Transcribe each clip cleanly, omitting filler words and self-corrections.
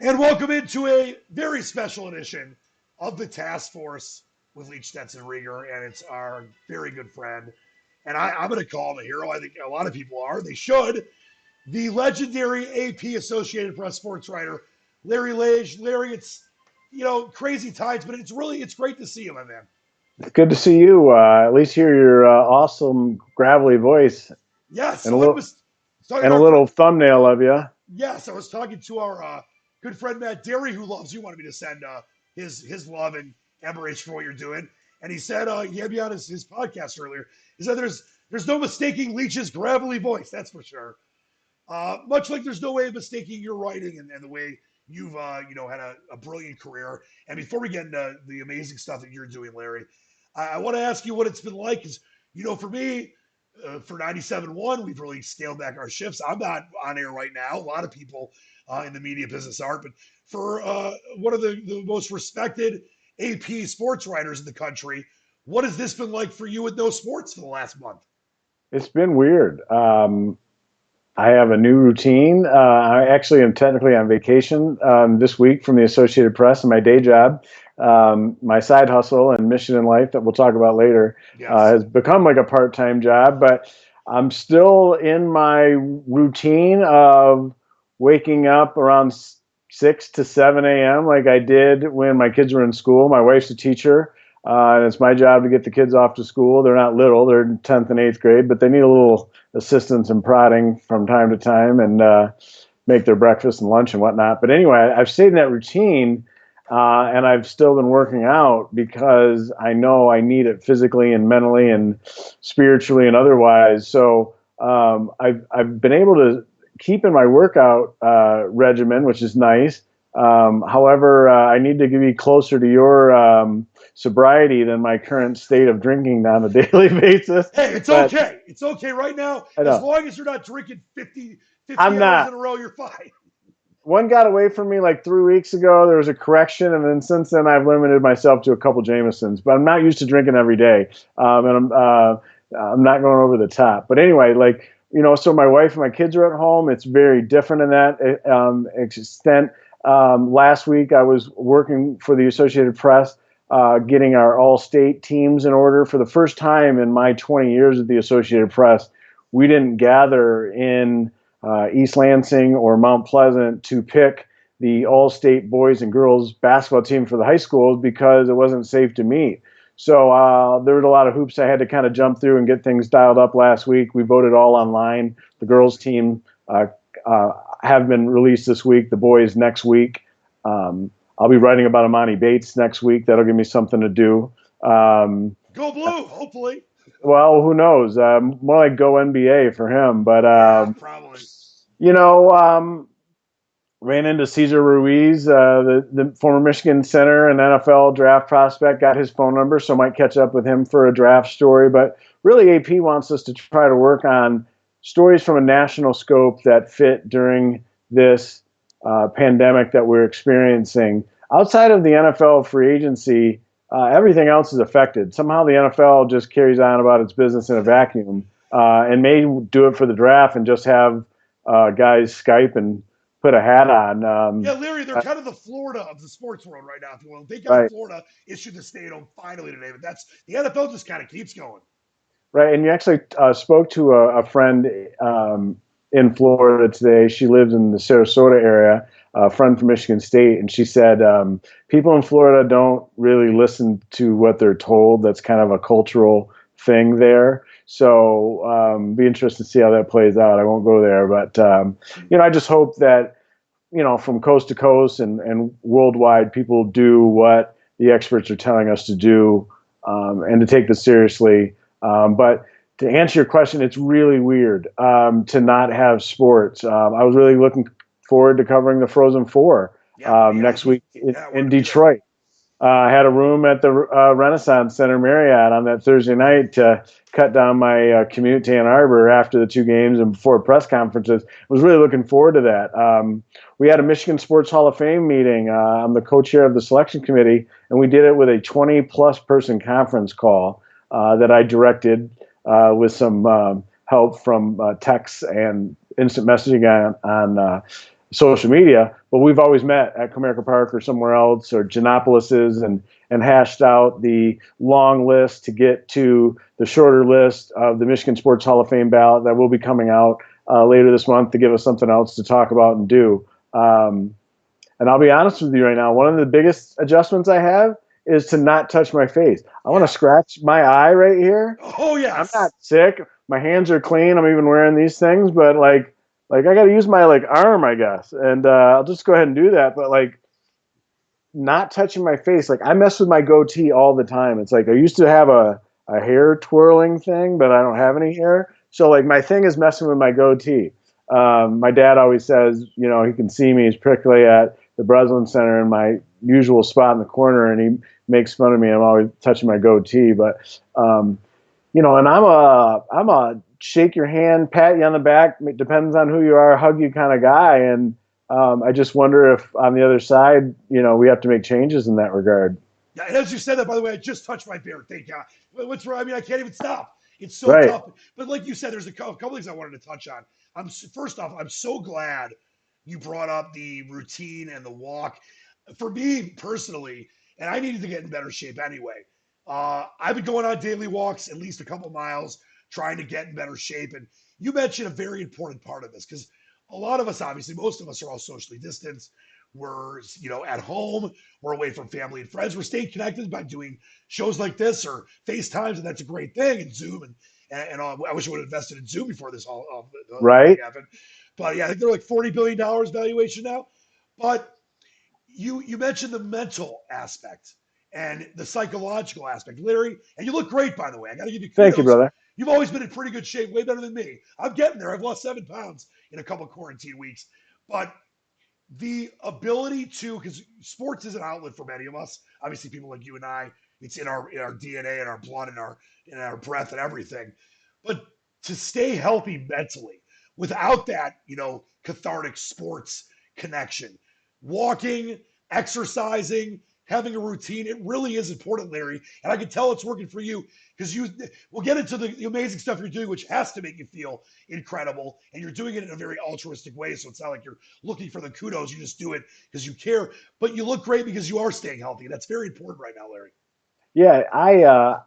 And welcome into a very special edition of the Task Force with Leach, Stets, and Rieger. And it's our very good friend. And I'm going to call him a hero. I think a lot of people are. They should. The legendary AP Associated Press sports writer, Larry Lage. Larry, it's, crazy times, but it's great to see you, my man. Good to see you. At least hear your awesome gravelly voice Yes. and a So I little was talking and to a our friend. little thumbnail of you. Yes, I was talking to our good friend Matt Derry, who loves you. Wanted me to send his love and admiration for what you're doing, and he said he had me on his podcast earlier. He said there's no mistaking Leach's gravelly voice, that's for sure. Much like there's no way of mistaking your writing and the way you've had a brilliant career. And before we get into the amazing stuff that you're doing, Larry, I want to ask you what it's been like. Because for me, for 97.1, we've really scaled back our shifts. I'm not on air right now. A lot of people in the media business are, but for one of the most respected AP sports writers in the country, what has this been like for you with no sports for the last month? It's been weird. I have a new routine. I actually am technically on vacation this week from the Associated Press and my day job. My side hustle and mission in life that we'll talk about later Yes. has become like a part-time job, but I'm still in my routine of waking up around 6 to 7 a.m. like I did when my kids were in school. My wife's a teacher, and it's my job to get the kids off to school. They're not little; they're in 10th and 8th grade, but they need a little assistance and prodding from time to time, and make their breakfast and lunch and whatnot. But anyway, I've stayed in that routine, and I've still been working out because I know I need it physically and mentally and spiritually and otherwise. So I've been able to keep in my workout regimen, which is nice. However, I need to be closer to your sobriety than my current state of drinking on a daily basis. Hey, it's But okay. It's okay right now. I As know long as you're not drinking 50 I'm hours in not. a row, you're fine. One got away from me like 3 weeks ago. There was a correction, and then since then I've limited myself to a couple Jamesons. But I'm not used to drinking every day, and I'm not going over the top. But anyway, so my wife and my kids are at home. It's very different in that extent. Last week I was working for the Associated Press, getting our all-state teams in order for the first time in my 20 years at the Associated Press. We didn't gather in East Lansing or Mount Pleasant to pick the all-state boys and girls basketball team for the high schools because it wasn't safe to meet. So there was a lot of hoops I had to kind of jump through and get things dialed up last week. We voted all online. The girls team uh, have been released this week. The boys next week. I'll be writing about Amani Bates next week. That'll give me something to do. Um, Go blue, hopefully. well, who knows? More like go NBA for him. But Yeah, probably. you know, ran into Cesar Ruiz, the former Michigan center and NFL draft prospect. Got his phone number, so might catch up with him for a draft story. But really, AP wants us to try to work on stories from a national scope that fit during this pandemic that we're experiencing. Outside of the NFL free agency, everything else is affected. Somehow the NFL just carries on about its business in a vacuum, and may do it for the draft and just have guys Skype and put a hat on. Yeah, Larry, they're kind of the Florida of the sports world right now, if you will. Thank God Right, Florida issued the stay at home finally today, but that's the NFL just kind of keeps going. right. And you actually spoke to a friend in Florida today. She lives in the Sarasota area, a friend from Michigan State, and she said people in Florida don't really listen to what they're told. That's kind of a cultural thing there. So be interested to see how that plays out. I won't go there, but I just hope that from coast to coast and worldwide, people do what the experts are telling us to do, and to take this seriously. But to answer your question, it's really weird to not have sports. I was really looking forward to covering the Frozen Four Yeah, next week yeah, we're in gonna do that. Detroit. I had a room at the Renaissance Center Marriott on that Thursday night to cut down my commute to Ann Arbor after the two games and before press conferences. I was really looking forward to that. We had a Michigan Sports Hall of Fame meeting. I'm the co-chair of the selection committee, and we did it with a 20-plus person conference call that I directed with some help from texts and instant messaging on social media, but we've always met at Comerica Park or somewhere else or Giannopolis's and hashed out the long list to get to the shorter list of the Michigan Sports Hall of Fame ballot that will be coming out later this month to give us something else to talk about and do. And I'll be honest with you right now, one of the biggest adjustments I have is to not touch my face. I want to scratch my eye right here. Oh, yes. I'm not sick. My hands are clean. I'm even wearing these things, but like I got to use my like arm, I guess. And I'll just go ahead and do that. But like not touching my face, like I mess with my goatee all the time. It's like I used to have a hair twirling thing, but I don't have any hair. So like my thing is messing with my goatee. My dad always says, you know, he can see me. He's particularly at the Breslin Center in my usual spot in the corner, and he makes fun of me. I'm always touching my goatee, but you know, and I'm a shake your hand, pat you on the back. It depends on who you are, hug you kind of guy. And I just wonder if on the other side, you know, we have to make changes in that regard. Yeah, and as you said that, by the way, I just touched my beard. Thank God. What's wrong? I mean, I can't even stop. It's so Right. tough. But like you said, there's a couple things I wanted to touch on. First off, I'm so glad you brought up the routine and the walk. For me personally, and I needed to get in better shape anyway. I've been going on daily walks, at least a couple miles, trying to get in better shape. And you mentioned a very important part of this because a lot of us, obviously, most of us are all socially distanced. We're, you know, at home. We're away from family and friends. We're staying connected by doing shows like this or FaceTimes, and that's a great thing. And Zoom and I wish I would have invested in Zoom before this all Right. happened. But yeah, I think they're like $40 billion valuation now. But you mentioned the mental aspect and the psychological aspect, Larry. And you look great, by the way. I got to give you kudos. Thank you, brother. You've always been in pretty good shape, way better than me. I'm getting there. I've lost 7 pounds in a couple of quarantine weeks, but the ability to, because sports is an outlet for many of us. Obviously, people like you and I, it's in our DNA, in our blood, in our breath, and everything. But to stay healthy mentally without that, you know, cathartic sports connection, walking, exercising, having a routine, it really is important, Larry. And I can tell it's working for you because we'll get into the amazing stuff you're doing, which has to make you feel incredible. And you're doing it in a very altruistic way. So it's not like you're looking for the kudos. You just do it because you care. But you look great because you are staying healthy. That's very important right now, Larry. Yeah,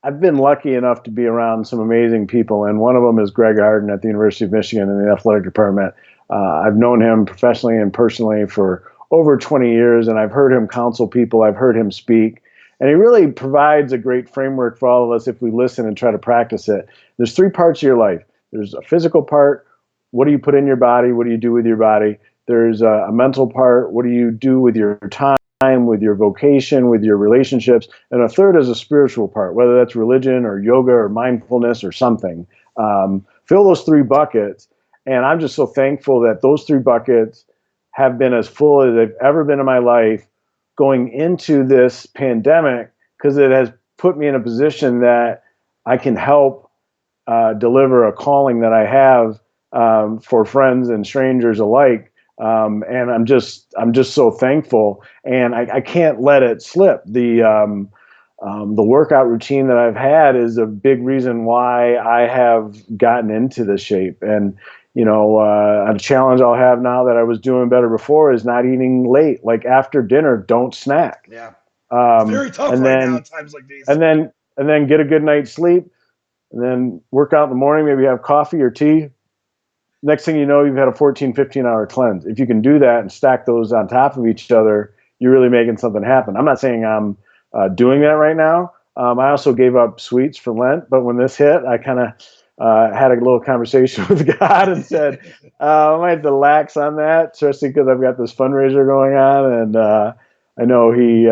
I've been lucky enough to be around some amazing people, and one of them is Greg Arden at the University of Michigan in the athletic department. I've known him professionally and personally for over 20 years, and I've heard him counsel people. I've heard him speak, and he really provides a great framework for all of us if we listen and try to practice it. There's 3 parts of your life. There's a physical part. What do you put in your body? What do you do with your body? There's a mental part. What do you do with your time, with your vocation, with your relationships? And a third is a spiritual part, whether that's religion or yoga or mindfulness or something. Fill those 3 buckets. And I'm just so thankful that those 3 buckets have been as full as they've ever been in my life going into this pandemic, because it has put me in a position that I can help deliver a calling that I have for friends and strangers alike. And I'm just so thankful, and I can't let it slip. The workout routine that I've had is a big reason why I have gotten into this shape. And you know, a challenge I'll have now that I was doing better before is not eating late. Like after dinner, don't snack. Yeah, it's very tough right now at times like these. And then get a good night's sleep, and then work out in the morning. Maybe have coffee or tea. Next thing you know, you've had a 14, 15-hour cleanse. If you can do that and stack those on top of each other, you're really making something happen. I'm not saying I'm doing that right now. I also gave up sweets for Lent, but when this hit, I kind of had a little conversation with God and said, I might have to lax on that, especially because I've got this fundraiser going on, and I know He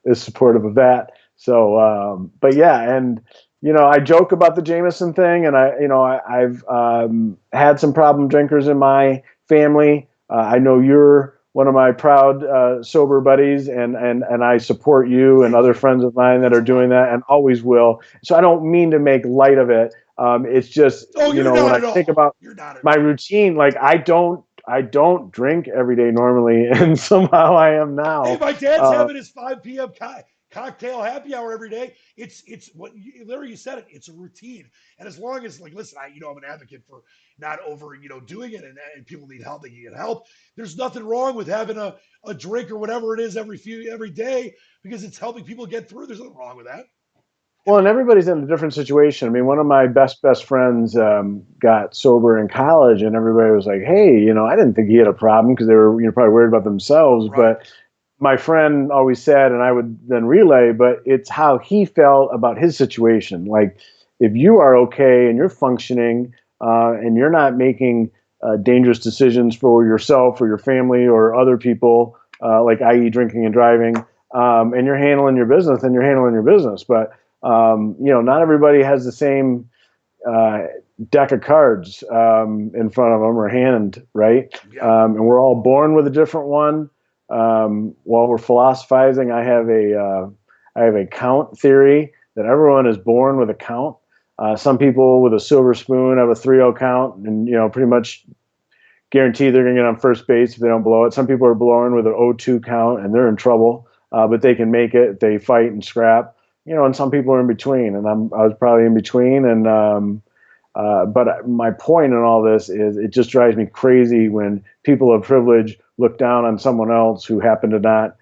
is supportive of that. So, but yeah, and you know, I joke about the Jameson thing, and I've had some problem drinkers in my family. I know you're one of my proud sober buddies, and I support you and other friends of mine that are doing that and always will. So I don't mean to make light of it. It's just, you know, when I think about my routine, like I don't drink every day normally, and somehow I am now. Hey, my dad's having his 5 p.m. cocktail happy hour every day. It's what Larry, you said it. It's a routine, and as long as like, listen, I'm an advocate for not over doing it, and people need help, they can get help. There's nothing wrong with having a drink or whatever it is every day because it's helping people get through. There's nothing wrong with that. Well, and everybody's in a different situation. I mean, one of my best friends got sober in college, and everybody was like, "Hey, I didn't think he had a problem," because they were, probably worried about themselves. Right. But my friend always said, and I would then relay, but it's how he felt about his situation. Like, if you are okay and you're functioning, and you're not making dangerous decisions for yourself or your family or other people, like i.e. drinking and driving, and you're handling your business, then you're handling your business. But not everybody has the same uh, deck of cards in front of them or hand, right? Yeah. And we're all born with a different one. While we're philosophizing, I have a count theory that everyone is born with a count. Some people with a silver spoon have a 3-0 count, and pretty much guarantee they're going to get on first base if they don't blow it. Some people are born with an 0-2 count, and they're in trouble, but they can make it. They fight and scrap. And some people are in between, and I was probably in between. And but my point in all this is, it just drives me crazy when people of privilege look down on someone else who happened to not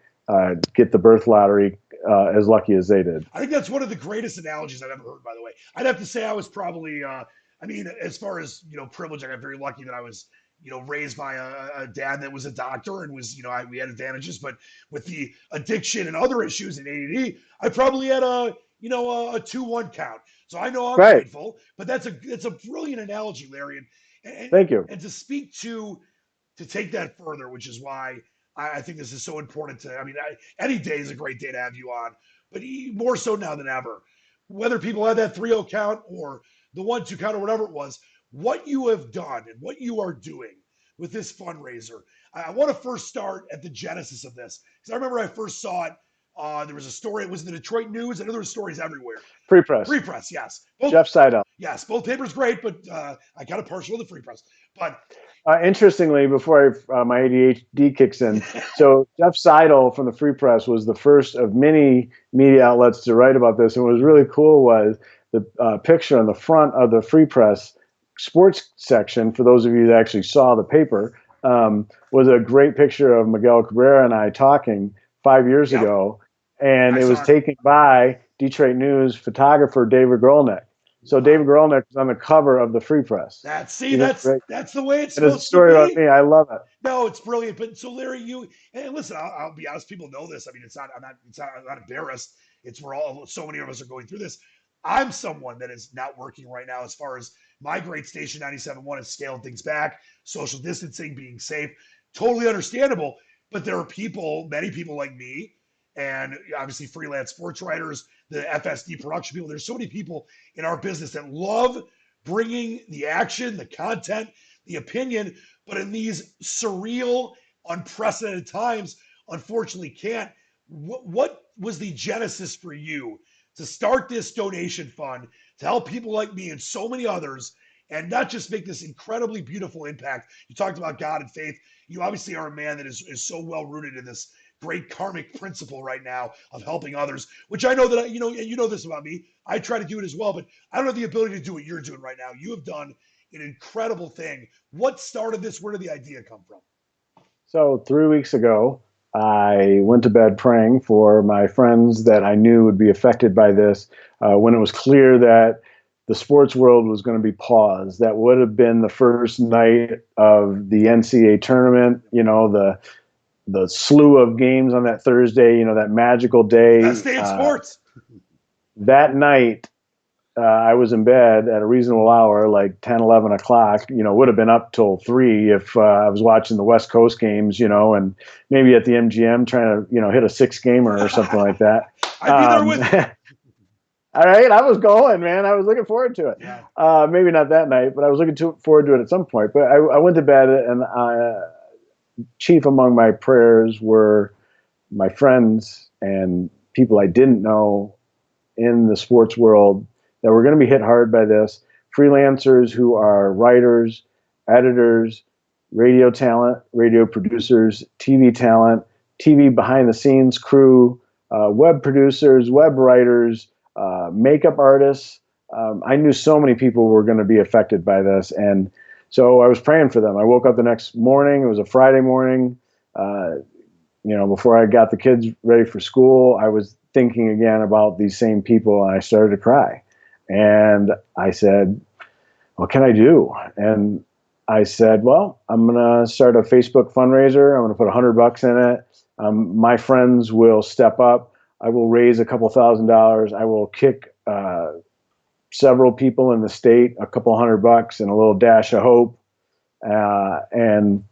get the birth lottery as lucky as they did. I think that's one of the greatest analogies I've ever heard, by the way. I'd have to say I was probably, as far as, privilege, I got very lucky that I was, raised by a dad that was a doctor and was, we had advantages. But with the addiction and other issues in ADD, I probably had a 2-1 count. So I know I'm Right. grateful, but it's a brilliant analogy, Larry. And, Thank you. and to speak to take that further, which is why I think this is so important any day is a great day to have you on, but more so now than ever. Whether people have that 3-0 count or the 1-2 count or whatever it was, what you have done and what you are doing with this fundraiser. I want to first start at the genesis of this because I remember I first saw it. There was a story. It was in the Detroit News. I know there were stories everywhere. Free press. Free press, yes. Jeff Seidel. Yes, both papers great, but I got a partial to the Free Press. But interestingly, before my ADHD kicks in, so Jeff Seidel from the Free Press was the first of many media outlets to write about this. And what was really cool was the picture on the front of the Free Press sports section, for those of you that actually saw the paper, was a great picture of Miguel Cabrera and I talking 5 years ago. And it was taken by Detroit News photographer David Grolnick. So David Grolnick was on the cover of the Free Press. That's the way it's supposed to be. It's a story about me. I love it. No, it's brilliant. But so Larry, and listen, I'll be honest. People know this. I'm not embarrassed. It's so many of us are going through this. I'm someone that is not working right now as far as my great station 97.1 is scaling things back, social distancing, being safe. Totally understandable. But there are many people like me, and obviously freelance sports writers, the FSD production people. There's so many people in our business that love bringing the action, the content, the opinion, but in these surreal, unprecedented times, unfortunately can't. What was the genesis for you to start this donation fund to help people like me and so many others, and not just make this incredibly beautiful impact? You talked about God and faith. You obviously are a man that is so well rooted in this great karmic principle right now of helping others, which I know that, and you know this about me. I try to do it as well, but I don't have the ability to do what you're doing right now. You have done an incredible thing. What started this? Where did the idea come from? So 3 weeks ago, I went to bed praying for my friends that I knew would be affected by this. When it was clear that the sports world was going to be paused, that would have been the first night of the NCAA tournament, the slew of games on that Thursday, that magical day. Best day in sports. That night, I was in bed at a reasonable hour, like 10, 11 o'clock, would have been up till 3 if I was watching the West Coast games, and maybe at the MGM trying to, hit a 6-gamer or something like that. I'd be there with you. All right. I was going, man. I was looking forward to it. Yeah. Maybe not that night, but I was looking forward to it at some point. But I went to bed, and chief among my prayers were my friends and people I didn't know in the sports world that were going to be hit hard by this. Freelancers who are writers, editors, radio talent, radio producers, TV talent, TV behind the scenes crew, web producers, web writers, makeup artists. I knew so many people were going to be affected by this. And so I was praying for them. I woke up the next morning. It was a Friday morning. Before I got the kids ready for school, I was thinking again about these same people, and I started to cry. And I said, what can I do? And I said, well, I'm going to start a Facebook fundraiser. I'm going to put $100 in it. My friends will step up. I will raise a couple $1,000s. I will kick several people in the state a couple $100 and a little dash of hope. And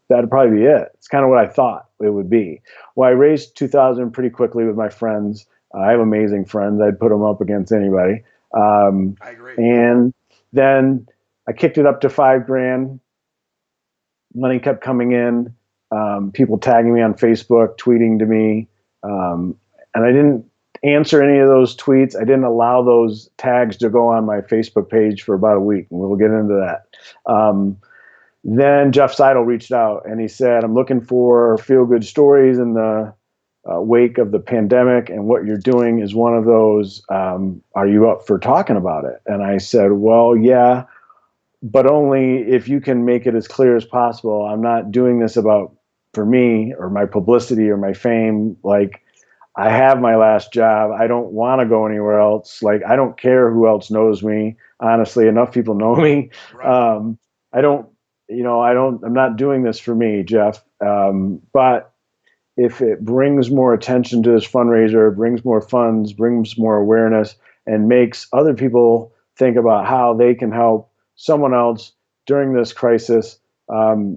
that'd probably be it. It's kind of what I thought it would be. Well, I raised 2,000 pretty quickly with my friends. I have amazing friends. I'd put them up against anybody. I agree. And then I kicked it up to $5,000. Money kept coming in. People tagging me on Facebook, tweeting to me. And I didn't answer any of those tweets. I didn't allow those tags to go on my Facebook page for about a week. And we'll get into that. Then Jeff Seidel reached out and he said, I'm looking for feel-good stories in the wake of the pandemic, and what you're doing is one of those. Are you up for talking about it? And I said, well, yeah, but only if you can make it as clear as possible. I'm not doing this for me or my publicity or my fame. Like, I have my last job. I don't want to go anywhere else. Like, I don't care who else knows me. Honestly, enough people know me. Right. I'm not doing this for me, Jeff. But if it brings more attention to this fundraiser, brings more funds, brings more awareness, and makes other people think about how they can help someone else during this crisis,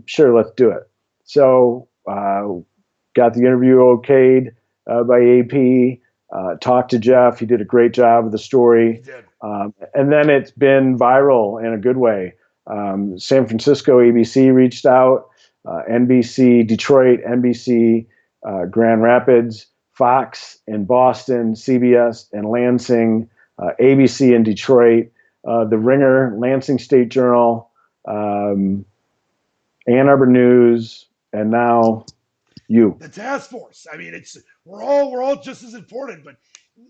sure, let's do it. So got the interview okayed by AP, talked to Jeff. He did a great job of the story. He did. And then it's been viral in a good way. San Francisco ABC reached out, NBC Detroit, NBC Grand Rapids, Fox in Boston, CBS in Lansing, ABC in Detroit, The Ringer, Lansing State Journal, Ann Arbor News, and now you. The task force. I mean, we're all just as important. But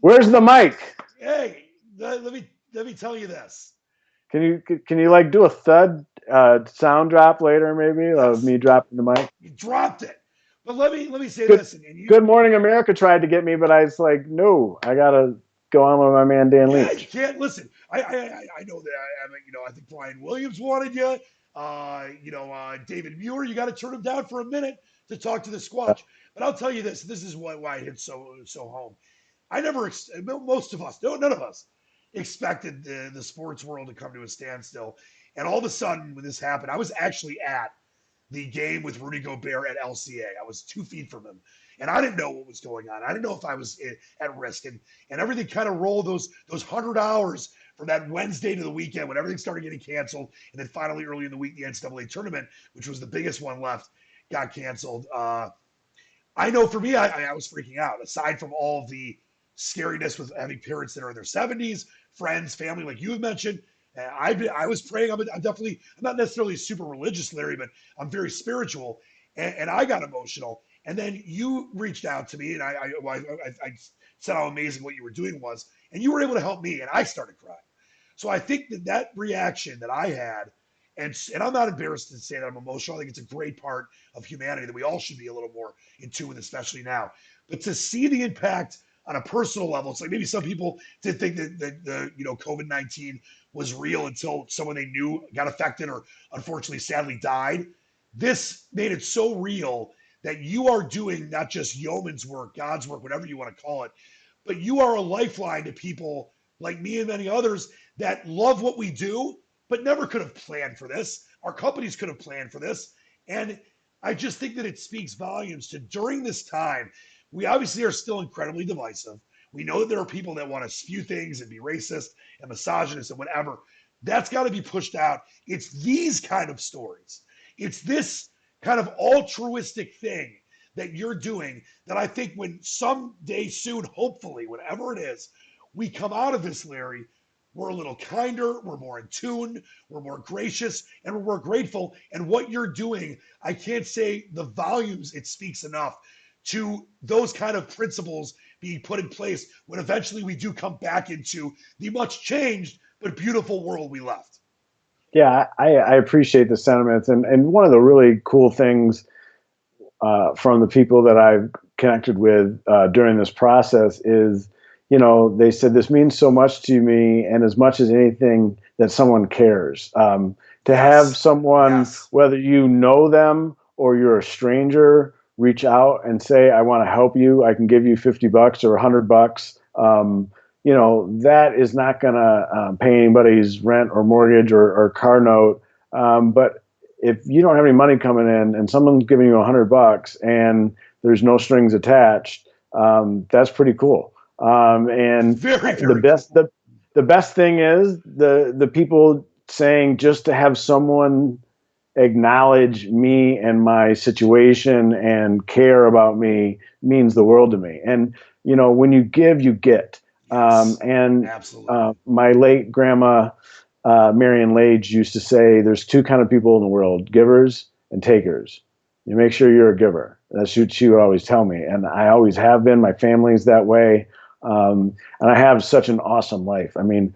where's the mic? Hey, let me tell you this. Can you like do a thud sound drop later, maybe, of me dropping the mic? You dropped it. But let me say Good, this. And Good Morning America tried to get me, but I was like, no, I gotta go on with my man Dan yeah, Leach. you can't listen. I know that. I think Brian Williams wanted you. David Muir, you got to turn him down for a minute to talk to the Squatch. But I'll tell you this. This is why it hits so home. I never, most of us, none of us, expected the sports world to come to a standstill. And all of a sudden, when this happened, I was actually at the game with Rudy Gobert at LCA. I was 2 feet from him, and I didn't know what was going on. I didn't know if I was at risk, and everything kind of rolled those 100 hours from that Wednesday to the weekend when everything started getting canceled, and then finally early in the week the NCAA tournament, which was the biggest one left, got canceled. I know for me, I was freaking out. Aside from all of the scariness with having parents that are in their 70s, friends, family, like you have mentioned, I was praying. I'm not necessarily super religious, Larry, but I'm very spiritual, and I got emotional. And then you reached out to me, and I said how amazing what you were doing was, and you were able to help me, and I started crying. So I think that reaction that I had, and I'm not embarrassed to say that I'm emotional. I think it's a great part of humanity that we all should be a little more in tune with, especially now. But to see the impact on a personal level, it's like maybe some people did think that the COVID-19 was real until someone they knew got affected or unfortunately sadly died. This made it so real that you are doing not just yeoman's work, God's work, whatever you want to call it, but you are a lifeline to people like me and many others that love what we do, but never could have planned for this. Our companies could have planned for this. And I just think that it speaks volumes to during this time, we obviously are still incredibly divisive. We know that there are people that want to spew things and be racist and misogynist and whatever. That's got to be pushed out. It's these kind of stories. It's this kind of altruistic thing that you're doing that I think when someday soon, hopefully, whatever it is, we come out of this, Larry, we're a little kinder, we're more in tune, we're more gracious, and we're more grateful. And what you're doing, I can't say the volumes it speaks enough to those kind of principles being put in place when eventually we do come back into the much changed but beautiful world we left. Yeah, I appreciate the sentiments, and one of the really cool things from the people that I've connected with during this process is, they said this means so much to me, and as much as anything, that someone cares. To have Yes. someone, Yes. whether you know them or you're a stranger, reach out and say, "I want to help you. I can give you $50 or $100." That is not going to pay anybody's rent or mortgage or car note. But if you don't have any money coming in and someone's giving you $100 and there's no strings attached, that's pretty cool. And Very, the very best cool. the best thing is the people saying, just to have someone acknowledge me and my situation and care about me means the world to me. And when you give, you get. Yes. And Absolutely. my late grandma, Marion Lage, used to say, "There's two kind of people in the world: givers and takers. You make sure you're a giver." That's what she would always tell me, and I always have been. My family's that way, and I have such an awesome life. I mean,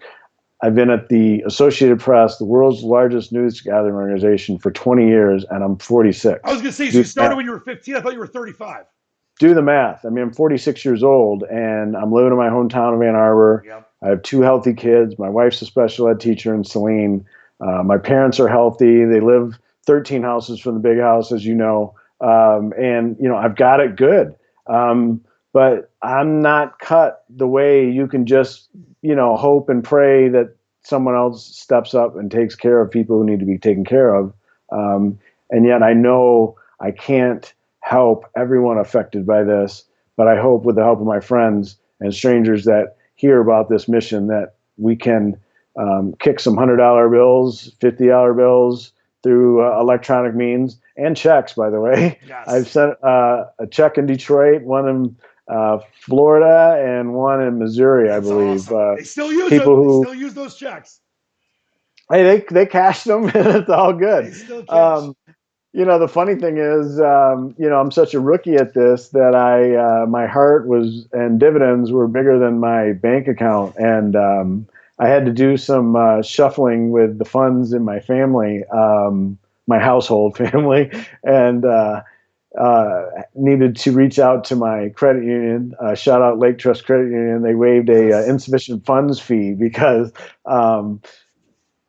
I've been at the Associated Press, the world's largest news gathering organization, for 20 years, and I'm I 46. was going to say, so Do you the started math. when you were 15. I thought you were 35. Do the math. I mean, I'm 46 years old, and I'm living in my hometown of Ann Arbor. Yep. I have two healthy kids. My wife's a special ed teacher in Saline. My parents are healthy. They live 13 houses from the big house, as you know. And, I've got it good. But I'm not cut the way you can just, hope and pray that someone else steps up and takes care of people who need to be taken care of. And yet I know I can't help everyone affected by this, but I hope, with the help of my friends and strangers that hear about this mission, that we can kick some $100 bills, $50 bills through electronic means, and checks, by the way. I've Yes. sent a check in Detroit, one in Florida, and one in Missouri, I That's believe. awesome. They still use People them. They who, still use those checks. hey, they cashed them, and it's all They good. still cash. Um, the funny thing is, I'm such a rookie at this that my heart was, and dividends were bigger than my bank account. And I had to do some shuffling with the funds in my family, my household family, and needed to reach out to my credit union. Shout out Lake Trust Credit Union. They waived a Yes. insufficient funds fee because um,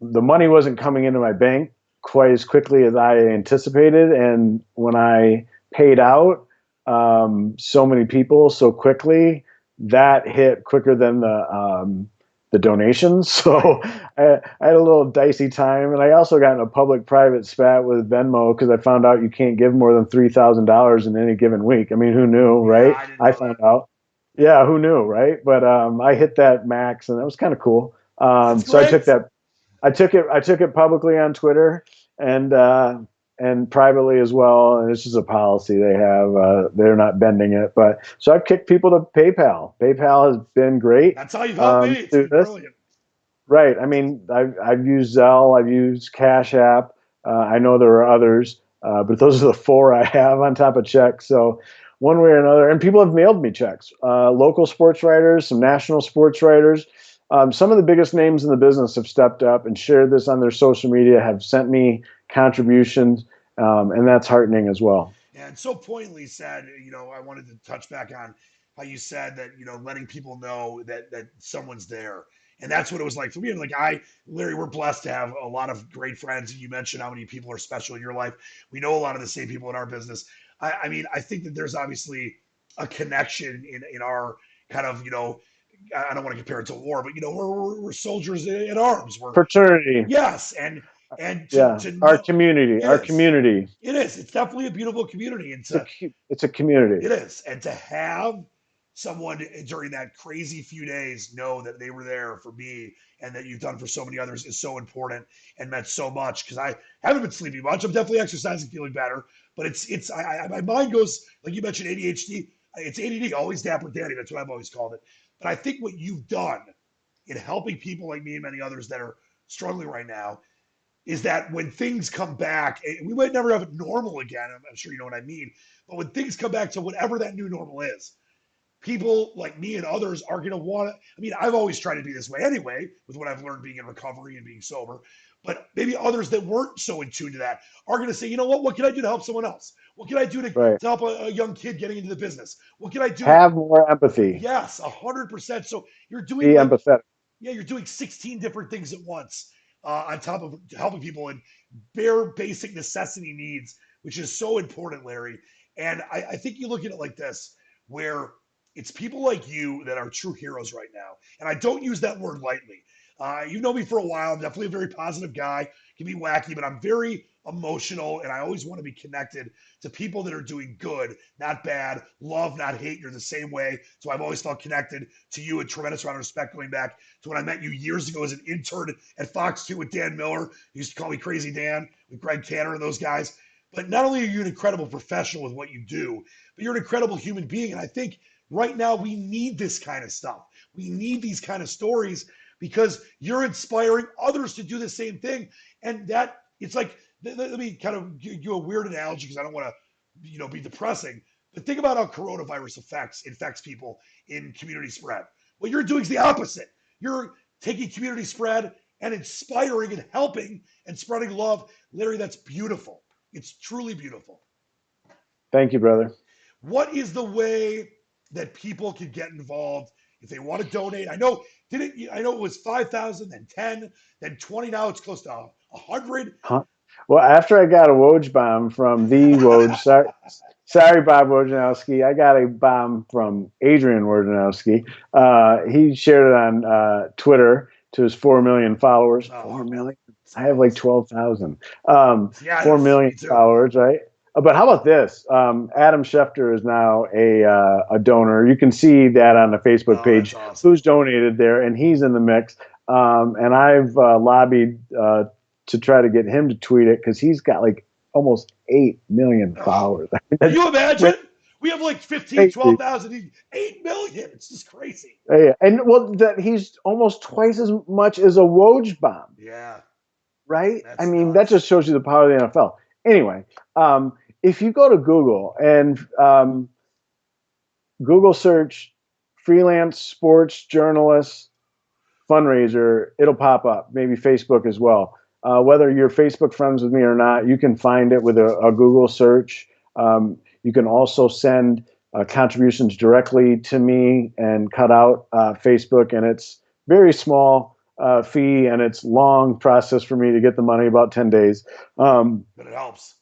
the money wasn't coming into my bank quite as quickly as I anticipated. And when I paid out so many people so quickly, that hit quicker than the donations. So I had a little dicey time. And I also got in a public private spat with Venmo because I found out you can't give more than $3,000 in any given week. I mean, who knew, Yeah, right? I didn't I know that. found out. Yeah, who knew, right? But I hit that max, and that was kind of cool. That's So I great. took that I took it publicly on Twitter and privately as well. And it's just a policy they have. They're not bending it. But so I've kicked people to PayPal. PayPal has been great That's how you've helped me. It's through been this. brilliant. Right. I mean, I've used Zelle. I've used Cash App. I know there are others, but those are the four I have on top of checks. So one way or another, and people have mailed me checks. Local sports writers, some national sports writers. Some of the biggest names in the business have stepped up and shared this on their social media, have sent me contributions, and that's heartening as well. And so poignantly said, I wanted to touch back on how you said that, letting people know that someone's there. And that's what it was like for me. And like Larry, we're blessed to have a lot of great friends. You mentioned how many people are special in your life. We know a lot of the same people in our business. I mean, I think that there's obviously a connection in our kind of, I don't want to compare it to war, but we're soldiers in arms. We're Fraternity. yes, and Yeah. to Our know community. it Our is. community. It is. It's definitely a beautiful community, and It's a community. it is. And to have someone during that crazy few days know that they were there for me and that you've done for so many others is so important and meant so much. Because I haven't been sleeping much. I'm definitely exercising, feeling better, but my mind goes like you mentioned ADHD. It's ADD, always dapper Danny. That's what I've always called it. But I think what you've done in helping people like me and many others that are struggling right now is that when things come back, we might never have it normal again. I'm sure you know what I mean. But when things come back to whatever that new normal is, people like me and others are going to want to. I mean, I've always tried to be this way anyway, with what I've learned being in recovery and being sober. But maybe others that weren't so in tune to that are going to say, you know what? What can I do to help someone else? What can I do Right. to help a young kid getting into the business? What can I do? Have more empathy. Yes, 100%. So you're Be doing like, empathetic. yeah, you're doing 16 different things at once on top of helping people in bare basic necessity needs, which is so important, Larry. And I think you look at it like this, where it's people like you that are true heroes right now. And I don't use that word lightly. You know me for a while. I'm definitely a very positive guy. Can be wacky, but I'm very emotional, and I always want to be connected to people that are doing good, not bad, love, not hate. You're the same way. So I've always felt connected to you, a tremendous amount of respect going back to when I met you years ago as an intern at Fox 2 with Dan Miller. He used to call me Crazy Dan, with Greg Tanner and those guys. But not only are you an incredible professional with what you do, but you're an incredible human being. And I think right now we need this kind of stuff. We need these kind of stories because you're inspiring others to do the same thing. And that it's like, let me kind of give you a weird analogy because I don't want to, be depressing. But think about how coronavirus infects people in community spread. What you're doing is the opposite. You're taking community spread and inspiring and helping and spreading love. Larry, that's beautiful. It's truly beautiful. Thank you, brother. What is the way that people can get involved if they want to donate? I know it was 5,000, then 10, then 20. Now it's close to 100. Huh? Well, after I got a Woj bomb from the Woj, sorry, Bob Wojnowski, I got a bomb from Adrian Wojnowski. He shared it on Twitter to his 4 million followers. Oh, 4 million? I have like 12,000. yeah, 4 million me too. followers, right? But how about this? Adam Schefter is now a donor. You can see that on the Facebook page. Awesome. Who's donated there, and he's in the mix. And I've lobbied to try to get him to tweet it because he's got like almost 8 million followers. Can you imagine? We have like 15, 12,000, 8 million. It's just crazy. Yeah. And well, that he's almost twice as much as a Woj bomb. Yeah. Right? That's I mean, nuts. that just shows you the power of the NFL. Anyway, if you go to Google and Google search freelance sports journalist fundraiser, it'll pop up. Maybe Facebook as well. Whether you're Facebook friends with me or not, you can find it with a Google search. You can also send contributions directly to me and cut out Facebook, and it's very small fee, and it's long process for me to get the money, about 10 days. But it helps.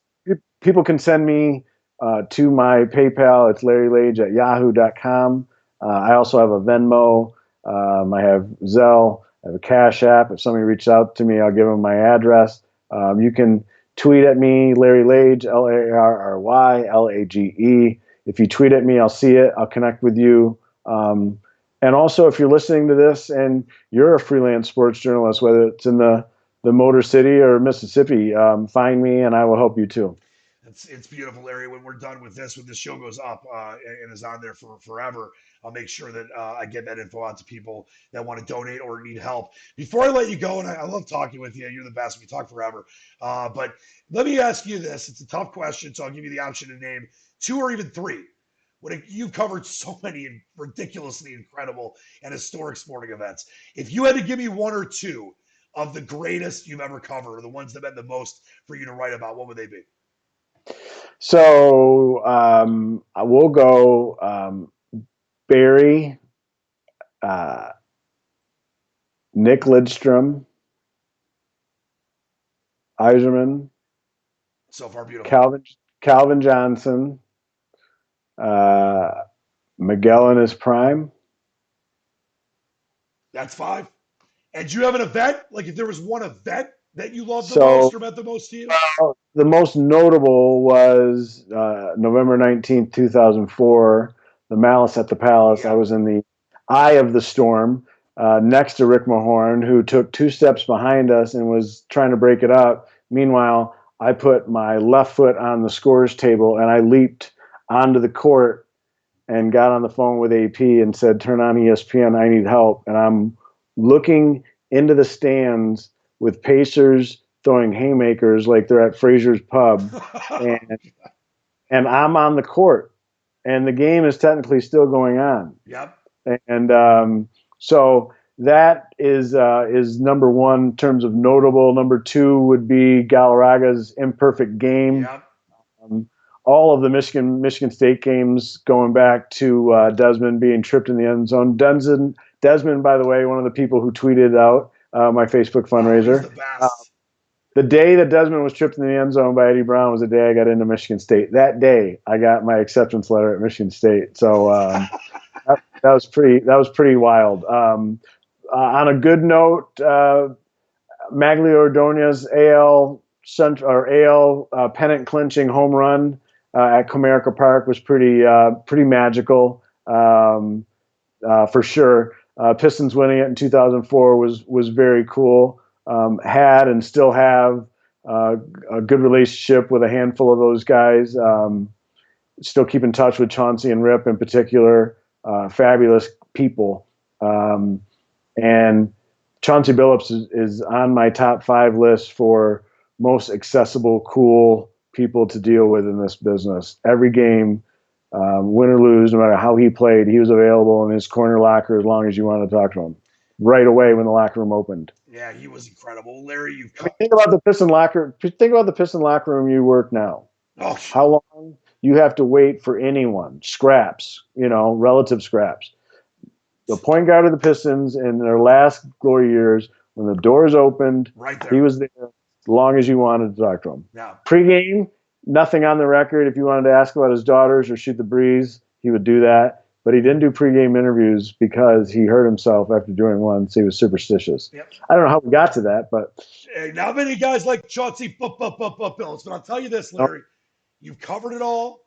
People can send me to my PayPal. It's larrylage@yahoo.com. I also have a Venmo. I have Zelle. I have a Cash App. If somebody reaches out to me, I'll give them my address. You can tweet at me, Larry Lage, LarryLage. If you tweet at me, I'll see it. I'll connect with you. And also, if you're listening to this and you're a freelance sports journalist, whether it's in the Motor City or Mississippi, find me and I will help you too. It's beautiful, Larry. When we're done with this, when this show goes up and is on there for forever, I'll make sure that I get that info out to people that want to donate or need help. Before I let you go, and I love talking with you, you're the best. We talk forever. But let me ask you this. It's a tough question, so I'll give you the option to name 2 or even 3. You've covered so many ridiculously incredible and historic sporting events. If you had to give me 1 or 2 of the greatest you've ever covered, or the ones that meant the most for you to write about, what would they be? So I will go Barry, Nick Lidstrom, Eiserman, so far beautiful. Calvin Johnson, Miguel in his prime. That's 5. And do you have an event? Like if there was one event that you loved the most or meant the most to you? The most notable was November 19th, 2004, the Malice at the Palace. Yeah. I was in the eye of the storm next to Rick Mahorn, who took 2 steps behind us and was trying to break it up. Meanwhile, I put my left foot on the scores table and I leaped onto the court and got on the phone with AP and said, "Turn on ESPN, I need help." And I'm looking into the stands with Pacers throwing haymakers like they're at Fraser's Pub. and I'm on the court. and the game is technically still going on. Yep. And so that is number one in terms of notable. Number two would be Galarraga's imperfect game. Yep. Um, all of the Michigan State games going back to Desmond being tripped in the end zone. Desmond, by the way, one of the people who tweeted out my Facebook fundraiser. He's the best. The day that Desmond was tripped in the end zone by Eddie Brown was the day I got into Michigan State. That day, I got my acceptance letter at Michigan State. So that was pretty wild. On a good note, Maglio Ordonez's AL pennant clinching home run at Comerica Park was pretty magical, for sure. Pistons winning it in 2004 was very cool. Had and still have a good relationship with a handful of those guys. Still keep in touch with Chauncey and Rip in particular. Fabulous people. And Chauncey Billups is on my top 5 list for most accessible, cool people to deal with in this business. Every game, win or lose, no matter how he played, he was available in his corner locker as long as you wanted to talk to him. Right away when the locker room opened. Yeah, he was incredible. Larry, think about the Piston locker. Think about the Piston locker room you work now. Oh, how long you have to wait for anyone? Scraps, relative scraps. The point guard of the Pistons in their last glory years, when the doors opened, right there. He was there as long as you wanted to talk to him. Yeah. Pre-game, nothing on the record. If you wanted to ask about his daughters or shoot the breeze, he would do that. But he didn't do pregame interviews because he hurt himself after doing one, so he was superstitious. Yep. I don't know how we got to that, but not many guys like Chauncey Billups. But I'll tell you this, Larry, you've covered it all.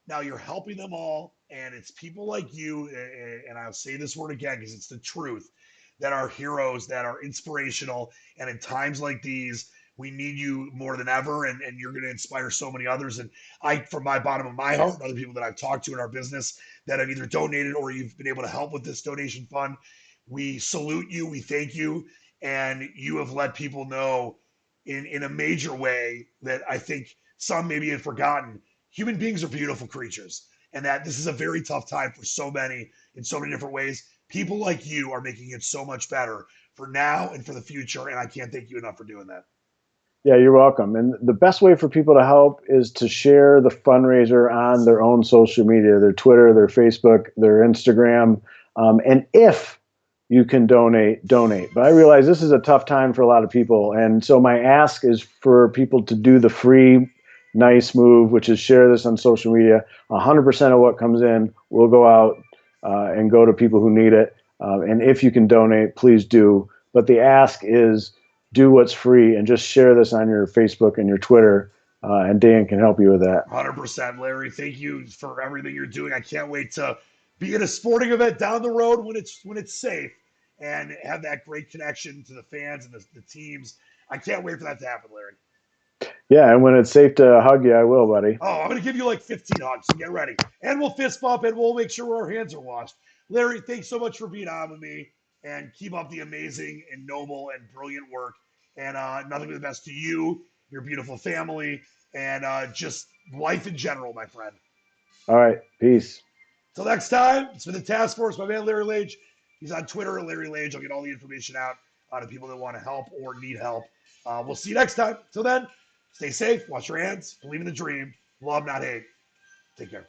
Now you're helping them all, and it's people like you, and I'll say this word again because it's the truth, that are heroes, that are inspirational, and in times like these, we need you more than ever, and you're going to inspire so many others. And I, from my bottom of my heart, and other people that I've talked to in our business that have either donated or you've been able to help with this donation fund, we salute you, we thank you, and you have let people know in a major way that I think some maybe had forgotten. Human beings are beautiful creatures, and that this is a very tough time for so many in so many different ways. People like you are making it so much better for now and for the future, and I can't thank you enough for doing that. Yeah, you're welcome. And the best way for people to help is to share the fundraiser on their own social media, their Twitter, their Facebook, their Instagram. And if you can donate. But I realize this is a tough time for a lot of people. And so my ask is for people to do the free, nice move, which is share this on social media. 100% of what comes in will go out and go to people who need it. And if you can donate, please do. But the ask is, do what's free and just share this on your Facebook and your Twitter, and Dan can help you with that. 100%, Larry. Thank you for everything you're doing. I can't wait to be at a sporting event down the road when it's safe and have that great connection to the fans and the teams. I can't wait for that to happen, Larry. Yeah, and when it's safe to hug you, I will, buddy. Oh, I'm going to give you like 15 hugs, so get ready. And we'll fist bump, and we'll make sure our hands are washed. Larry, thanks so much for being on with me, and keep up the amazing and noble and brilliant work. And nothing but the best to you, your beautiful family, and just life in general, my friend. All right. Peace. Till next time, it's been the Task Force. My man, Larry Lage. He's on Twitter, Larry Lage. I'll get all the information out to people that want to help or need help. We'll see you next time. Till then, stay safe, wash your hands, believe in the dream, love, not hate. Take care.